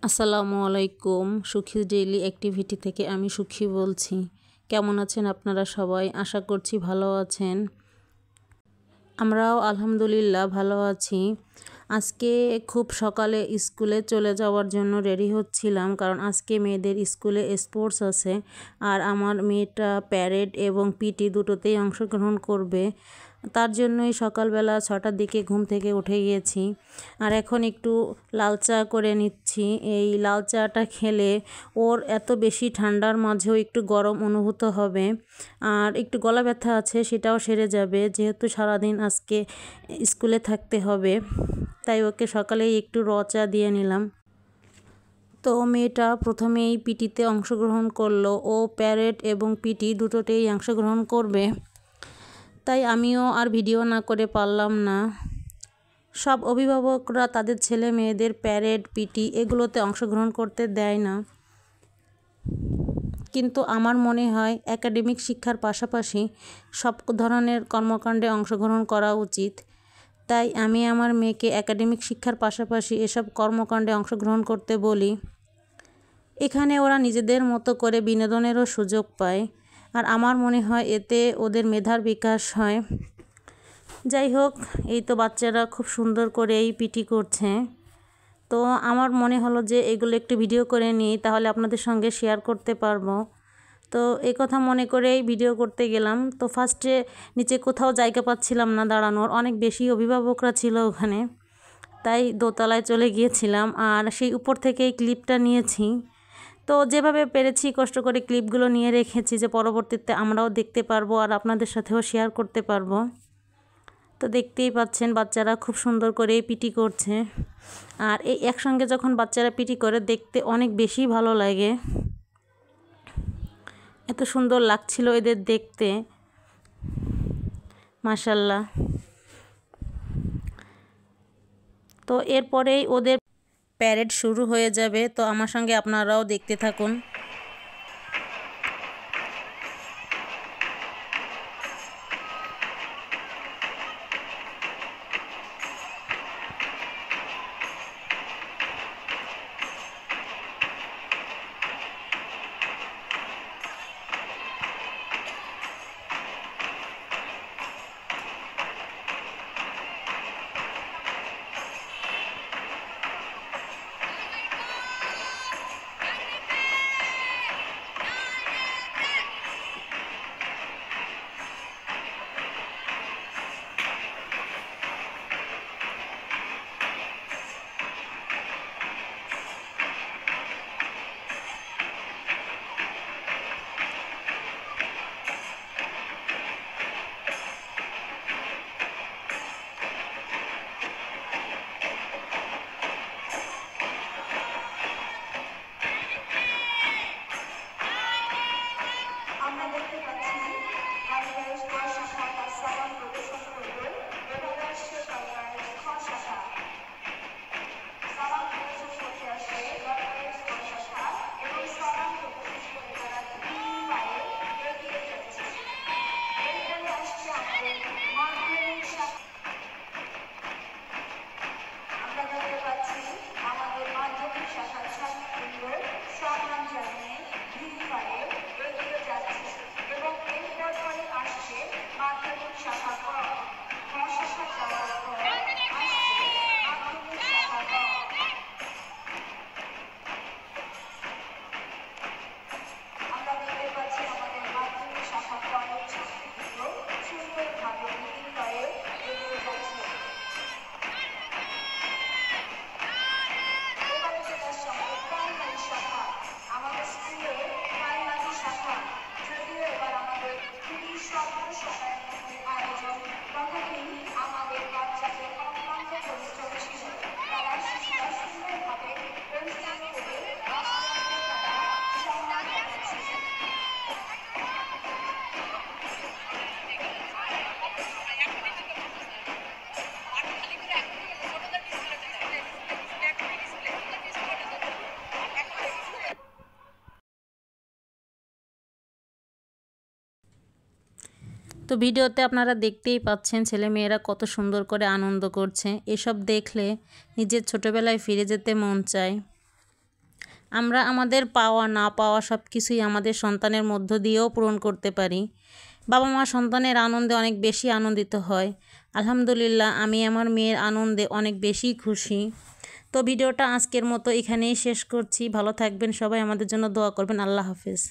আসসালামু আলাইকুম। সুখী ডেইলি অ্যাক্টিভিটি থেকে আমি সুখী বলছি। কেমন আছেন আপনারা সবাই? আশা করছি ভালো আছেন। আমরাও আলহামদুলিল্লাহ ভালো আছি। আজকে খুব সকালে স্কুলে চলে যাওয়ার জন্য রেডি হচ্ছিলাম, কারণ আজকে মেয়েদের স্কুলে স্পোর্টস আছে আর আমার মেয়েটা প্যারেড এবং পিটি দুটোতেই অংশগ্রহণ করবে। তার জন্যই সকালবেলা 6টার দিকে ঘুম থেকে উঠে গিয়েছি আর এখন একটু লাল চা করে নিচ্ছি। এই লাল চাটা খেলে ওর এত বেশি ঠান্ডার মাঝেও একটু গরম অনুভূত হবে আর একটু গলা ব্যথা আছে, সেটাও সেরে যাবে, যেহেতু সারাদিন আজকে স্কুলে থাকতে হবে। তাই ওকে সকালেই একটু চা দিয়ে নিলাম। তো মেয়েটা প্রথমেই পিটিতে অংশগ্রহণ করলো। ও প্যারেড এবং পিটি দুটোতেই অংশগ্রহণ করবে, তাই আমিও আর ভিডিও না করে পারলাম না। সব অভিভাবকরা তাদের ছেলে মেয়েদের প্যারেড পিটি এগুলোতে অংশগ্রহণ করতে দেয় না, কিন্তু আমার মনে হয় একাডেমিক শিক্ষার পাশাপাশি সব ধরনের কর্মকাণ্ডে অংশগ্রহণ করা উচিত। তাই আমি আমার মেয়েকে একাডেমিক শিক্ষার পাশাপাশি এসব কর্মকাণ্ডে অংশগ্রহণ করতে বলি। এখানে ওরা নিজেদের মতো করে বিনোদনেরও সুযোগ পায় আর আমার মনে হয় এতে ওদের মেধার বিকাশ হয়। যাই হোক, এই তো বাচ্চারা খুব সুন্দর করে এই পিটি করছে। তো আমার মনে হলো যে এগুলো একটু ভিডিও করে নিই, তাহলে আপনাদের সঙ্গে শেয়ার করতে পারবো। তো এই কথা মনে করেই ভিডিও করতে গেলাম। তো ফার্স্টে নিচে কোথাও জায়গা পাচ্ছিলাম না দাঁড়ানোর, অনেক বেশি অভিভাবকরা ছিল ওখানে, তাই দোতলায় চলে গিয়েছিলাম আর সেই উপর থেকেই ক্লিপটা নিয়েছি। তো যেভাবে পেরেছি কষ্ট করে ক্লিপগুলো নিয়ে রেখেছি, যে পরবর্তীতে আমরাও দেখতে পারবো আর আপনাদের সাথেও শেয়ার করতে পারবো। তো দেখতেই পাচ্ছেন বাচ্চারা খুব সুন্দর করে পিটি করছে আর এই একসঙ্গে যখন বাচ্চারা পিটি করে দেখতে অনেক বেশি ভালো লাগে। এত সুন্দর লাগছিল এদের দেখতে, মাশাআল্লাহ। তো এরপরেই ওদের প্যারেড শুরু হয়ে যাবে, তো আমার সঙ্গে আপনারাও দেখতে থাকুন। তো ভিডিওতে আপনারা দেখতেই পাচ্ছেন ছেলেমেয়েরা কত সুন্দর করে আনন্দ করছে। এসব দেখলে নিজের ছোটোবেলায় ফিরে যেতে মন চায়। আমরা আমাদের পাওয়া না পাওয়া সব কিছুই আমাদের সন্তানের মধ্য দিয়েও পূরণ করতে পারি। বাবা মা সন্তানের আনন্দে অনেক বেশি আনন্দিত হয়। আলহামদুলিল্লাহ, আমি আমার মেয়ের আনন্দে অনেক বেশি খুশি। তো ভিডিওটা আজকের মতো এখানেই শেষ করছি। ভালো থাকবেন সবাই, আমাদের জন্য দোয়া করবেন। আল্লাহ হাফেজ।